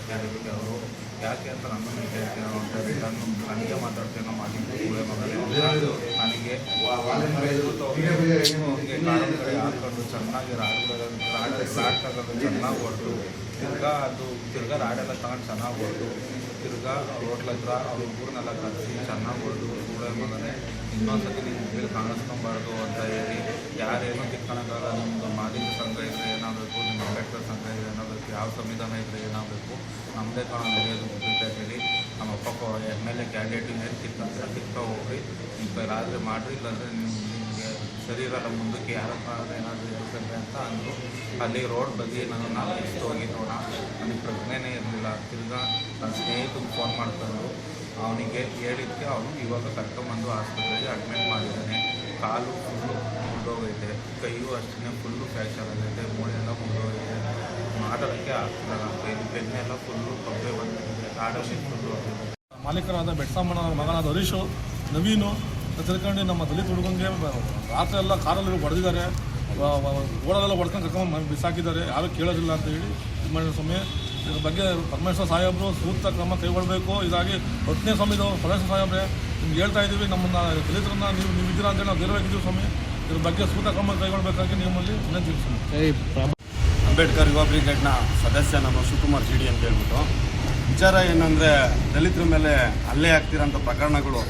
ಕೇಳಿದ್ದಕ್ಕೆ ಅವರು ಯಾಕೆ ಅಂತ ನನ್ನನ್ನು ಕೇಳ್ತೀನೋ ಅಂತ ನನಗೆ ಮಾತಾಡ್ತೀನೋ ಮಾಡಿದ್ದು ಕೂಳೆ ಮಗನೇ ನನಗೆ ಅವ್ರಿಗೆ ಕಾರಣ ಕಡೆ ಹಾಕೊಂಡು ಚೆನ್ನಾಗಿ ರಾಡ್ ತಗೊಂಡು ಚೆನ್ನಾಗಿ ಹೊರಟು ತಿರ್ಗಾ ರಾಡೆಲ್ಲ ತಗೊಂಡು ಚೆನ್ನಾಗಿ ಹೊರಟು ತಿರ್ಗಾ ರೋಡ್ಲ ಹತ್ರ ಅವ್ರ ಊರನ್ನೆಲ್ಲ ಕರೆಸಿ ಚೆನ್ನಾಗಿ ಹೊರಟು ಕೂಳೆ ಮಗನೇ ಇನ್ನೊಂದ್ಸತಿ ನೀವು ಮೊಬೈಲ್ ಕಾಣಿಸ್ಕೊಬಾರ್ದು ಅಂತ ಹೇಳಿ ಯಾರೇನೋ ಕಿತ್ಕೊಳಕ್ಕಾಗಲ್ಲ. ನಿಮ್ಮದು ಮಾದಿಗ ಸಂಘ ಇದ್ದರೆ ಏನಾಗಬೇಕು, ನಿಮ್ಮ ಅಂಬೇಡ್ಕರ್ ಸಂಘ ಇದ್ರೆ ಏನಾಗಬೇಕು, ಯಾವ ಸಂವಿಧಾನ ಇದ್ದರೆ ಏನಾಗಬೇಕು, ನಮ್ಮದೇ ಕಾರಣ ನಡೆಯೋದು ಅಂತ ಹೇಳಿ ನಮ್ಮ ಅಪ್ಪಕ್ಕ MLA ಕ್ಯಾಂಡಿಡೇಟಿಂಗ್ ಏನು ಕಿತ್ಕೊ ಹೋಗ್ರಿ, ಈಗ ರಾತ್ರಿ ಮಾಡಿರಿ, ಇಲ್ಲಾಂದರೆ ನಿಮಗೆ ಸರಿ ಇರಲ್ಲ, ಮುಂದಕ್ಕೆ ಯಾರ ಕಾರಣ ಏನಾದರೂ ಇರುತ್ತೆ ಅಂತ ಅಂದರು. ಅಲ್ಲಿ ರೋಡ್ ಬಗ್ಗೆ ನಾನು ಎಷ್ಟು ಹೋಗಿ ನೋಡ ನನಗೆ ಪ್ರಜ್ಞೆನೇ ಇರಲಿಲ್ಲ. ತಿರ್ಗಾ ನನ್ನ ಸ್ನೇಹಿತನಿಗೆ ಫೋನ್ ಮಾಡ್ಕೊಂಡು ಅವನಿಗೆ ಹೇಳಿದ್ದಕ್ಕೆ ಅವನು ಇವಾಗ ಕರ್ಕೊಂಬಂದು ಆಸ್ಪತ್ರೆಗೆ ಅಡ್ಮಿಟ್ ಮಾಡಿದ್ದಾನೆ. ಕಾಲು ಫುಲ್ಲು ಮುರಿದೋಗೈತೆ, ಕೈಯೂ ಅಷ್ಟೇ ಫುಲ್ಲು ಫ್ರ್ಯಾಕ್ಚರ್ ಆಗೈತೆ, ಮೂಳೆಲ್ಲ ಮುರಿದೋಗೈತೆ, ಮಾತಾಡೋಕ್ಕೆ ಆಗ್ತಿಲ್ಲ. ಬೆನ್ನೆಲ್ಲ ಫುಲ್ಲು ಕಬ್ಬೆ ಬಂದಿದೆ, ಕಾಡಲ್ಲಿ ಫುಲ್ಲು. ಮಾಲೀಕರಾದ ಬೆಟ್ಸಮ್ಮನ ಮಗನಾದ ಹರೀಶು ನವೀನು ತಿಳ್ಕೊಂಡು ನಮ್ಮ ದಲಿತ ಹುಡುಗಂಗೆ ರಾತ್ರಿ ಎಲ್ಲ ಕಾರಲ್ಲಿ ಹೊಡೆದಿದ್ದಾರೆ, ಓಡೋದೆಲ್ಲ ಹೊಡ್ಕೊಂಡು ಕರ್ಕೊಂಡು ಬಿಸಾಕಿದ್ದಾರೆ, ಯಾರೂ ಕೇಳೋದಿಲ್ಲ ಅಂತ ಹೇಳಿ ಇದು ಮಾಡಿದ ಸ್ವಾಮಿ. ಇದ್ರ ಬಗ್ಗೆ ಪರಮೇಶ್ವರ ಸಾಹೇಬರು ಸೂಕ್ತ ಕ್ರಮ ಕೈಗೊಳ್ಳಬೇಕು. ಇದಾಗಿ 10ನೇ ಸ್ವಾಮಿದು ಪರಮೇಶ್ವರ ಸಾಹೇಬ್ರೆ ನಿಮ್ಗೆ ಹೇಳ್ತಾ ಇದ್ದೀವಿ, ನಮ್ಮನ್ನು ದಲಿತರನ್ನ ನೀವು ಇದ್ದೀರಾ ಅಂತೇಳಿ ನಾವು ಧೈರ್ಯವಾಗಿದ್ದೀವಿ ಸ್ವಾಮಿ. ಇದ್ರ ಬಗ್ಗೆ ಸೂಕ್ತ ಕ್ರಮ ಕೈಗೊಳ್ಳಬೇಕಾಗಿ ನಿಮ್ಮಲ್ಲಿ ವಿನಂತಿಸಿ ಸ್ವಾಮಿ. ಅಂಬೇಡ್ಕರ್ ಯುವ ಬ್ರಿಗೇಡ್ನ ಸದಸ್ಯ ನಾನು ಶಿವಕುಮಾರ್ ಜಿಡಿ ಅಂತ ಹೇಳ್ಬಿಟ್ಟು ವಿಚಾರ ಏನಂದರೆ, ದಲಿತರ ಮೇಲೆ ಹಲ್ಲೆ ಆಗ್ತಿರೋಂಥ ಪ್ರಕರಣಗಳು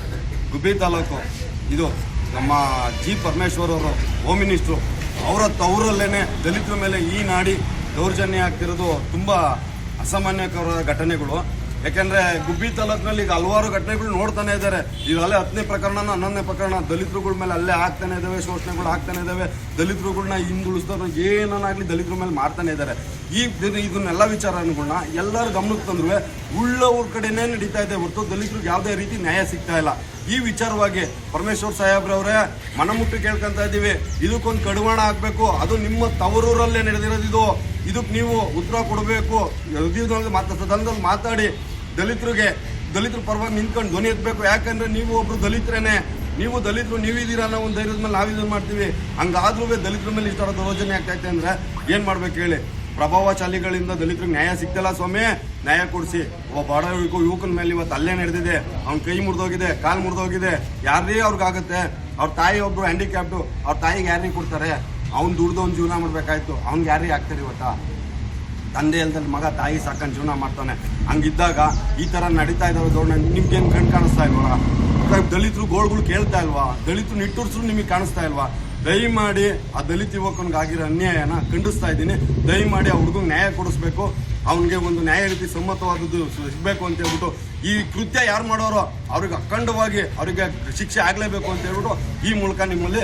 ಗುಬ್ಬಿ ತಾಲೂಕು ಇದು ನಮ್ಮ ಜಿ ಪರಮೇಶ್ವರ್ ಅವರು ಹೋಮ್ ಮಿನಿಸ್ಟ್ರು ಅವರಲ್ಲೇ ದಲಿತರ ಮೇಲೆ ಈ ನಾಡಿ ದೌರ್ಜನ್ಯ ಆಗ್ತಿರೋದು ತುಂಬ ಅಸಾಮಾನ್ಯಕರ ಘಟನೆಗಳು. ಯಾಕೆಂದರೆ ಗುಬ್ಬಿ ತಾಲೂಕಿನಲ್ಲಿ ಈಗ ಹಲವಾರು ಘಟನೆಗಳು ನೋಡ್ತಾನೆ ಇದ್ದಾರೆ. ಈಗಲೇ 10ನೇ ಪ್ರಕರಣ 11ನೇ ಪ್ರಕರಣ ದಲಿತರುಗಳ ಮೇಲೆ ಅಲ್ಲೇ ಆಗ್ತಾನೆ ಇದ್ದಾವೆ, ಶೋಷಣೆಗಳು ಆಗ್ತಾನೆ ಇದ್ದಾವೆ, ದಲಿತರುಗಳನ್ನ ಹಿಂದುಳಿಸ್ದವ್ರು ಏನನ್ನಾಗಲಿ ದಲಿತರ ಮೇಲೆ ಮಾಡ್ತಾನೆ ಇದ್ದಾರೆ. ಇದನ್ನೆಲ್ಲ ವಿಚಾರಗಳನ್ನ ಎಲ್ಲರೂ ಗಮನಕ್ಕೆ ತಂದ್ರು ಉಳ್ಳವ್ರ ಕಡೆನೇ ನಡೀತಾ ಇದೆ ಹೊರತು ದಲಿತರಿಗೆ ಯಾವುದೇ ರೀತಿ ನ್ಯಾಯ ಸಿಗ್ತಾ ಇಲ್ಲ. ಈ ವಿಚಾರವಾಗಿ ಪರಮೇಶ್ವರ್ ಸಾಹೇಬ್ರವರೇ ಮನಮುಟ್ಟಿ ಕೇಳ್ಕೊಂತ ಇದ್ದೀವಿ, ಇದಕ್ಕೊಂದು ಕಡಿವಾಣ ಆಗಬೇಕು. ಅದು ನಿಮ್ಮ ತವರೂರಲ್ಲೇ ನಡೆದಿರೋದು, ಇದಕ್ಕೆ ನೀವು ಉತ್ತರ ಕೊಡಬೇಕು. ಸದನದಲ್ಲಿ ಮಾತಾಡಿ ದಲಿತರ ಪರವಾಗಿ ನಿಂತ್ಕೊಂಡು ಧ್ವನಿ ಎತ್ತಬೇಕು. ಯಾಕಂದರೆ ನೀವು ಒಬ್ರು ದಲಿತರೇನೆ, ನೀವು ದಲಿತರು ನೀವಿದ್ದೀರಾ ಅನ್ನೋ ಒಂದು ಧೈರ್ಯದ ಮೇಲೆ ನಾವು ಇದನ್ನು ಮಾಡ್ತೀವಿ. ಹಂಗಾದ್ರೂ ದಲಿತರ ಮೇಲೆ ಇಷ್ಟರ ದೌರ್ಜನ್ಯ ಆಗ್ತೈತೆ ಅಂದರೆ ಏನು ಮಾಡ್ಬೇಕು ಹೇಳಿ? ಪ್ರಭಾವಶಾಲಿಗಳಿಂದ ದಲಿತರಿಗೆ ನ್ಯಾಯ ಸಿಗ್ತಿಲ್ಲ ಸ್ವಾಮಿ, ನ್ಯಾಯ ಕೊಡಿಸಿ. ಒಬ್ಬ ಬಡ ಯುವಕನ ಮೇಲೆ ಇವತ್ತು ಅಲ್ಲೇ ನಡೆದಿದೆ, ಅವ್ನ ಕೈ ಮುರಿದೋಗಿದೆ, ಕಾಲು ಮುರಿದೋಗಿದೆ, ಯಾರೇ ಅವ್ರಿಗಾಗುತ್ತೆ. ಅವ್ರ ತಾಯಿ ಒಬ್ರು ಹ್ಯಾಂಡಿಕ್ಯಾಪ್ಟು, ಅವ್ರ ತಾಯಿಗೆ ಯಾರಿಗೆ ಕೊಡ್ತಾರೆ? ಅವ್ನು ದುಡ್ದು ಅವ್ನು ಜೀವನ ಮಾಡಬೇಕಾಯ್ತು, ಅವ್ನಿಗೆ ಯಾರಿಗೆ ಆಗ್ತಾರೆ ಇವತ್ತ? ತಂದೆ ಇಲ್ದಲ್ಲಿ ಮಗ ತಾಯಿ ಸಾಕೊಂಡು ಜೀವನ ಮಾಡ್ತಾನೆ. ಹಂಗಿದ್ದಾಗ ಈ ಥರ ನಡೀತಾ ಇದ್ದಾವೆ ದೌಡ ನಿಮ್ಗೇನು ಕಣ್ ಕಾಣಿಸ್ತಾ ಇಲ್ವಾ? ದಲಿತರು ಗೋಳ್ಗಳು ಕೇಳ್ತಾ ಇಲ್ವಾ? ದಲಿತರು ನಿಟ್ಟುರ್ಸ್ರು ನಿಮಗೆ ಕಾಣಿಸ್ತಾ ಇಲ್ವಾ? ದಯಮಾಡಿ ಆ ದಲಿತ ಯುವಕನಿಗಾಗಿರೋ ಅನ್ಯಾಯನ ಖಂಡಿಸ್ತಾ ಇದ್ದೀನಿ. ದಯಮಾಡಿ ಆ ಹುಡುಗಂಗೆ ನ್ಯಾಯ ಕೊಡಿಸ್ಬೇಕು, ಅವನಿಗೆ ಒಂದು ನ್ಯಾಯ ರೀತಿ ಸಮ್ಮತವಾದದ್ದು ಸಿಗಬೇಕು ಅಂತ ಹೇಳ್ಬಿಟ್ಟು, ಈ ಕೃತ್ಯ ಯಾರು ಮಾಡೋರೋ ಅವ್ರಿಗೆ ಅಖಂಡವಾಗಿ ಅವರಿಗೆ ಶಿಕ್ಷೆ ಆಗಲೇಬೇಕು ಅಂತ ಹೇಳ್ಬಿಟ್ಟು ಈ ಮೂಲಕ ನಿಮ್ಮಲ್ಲಿ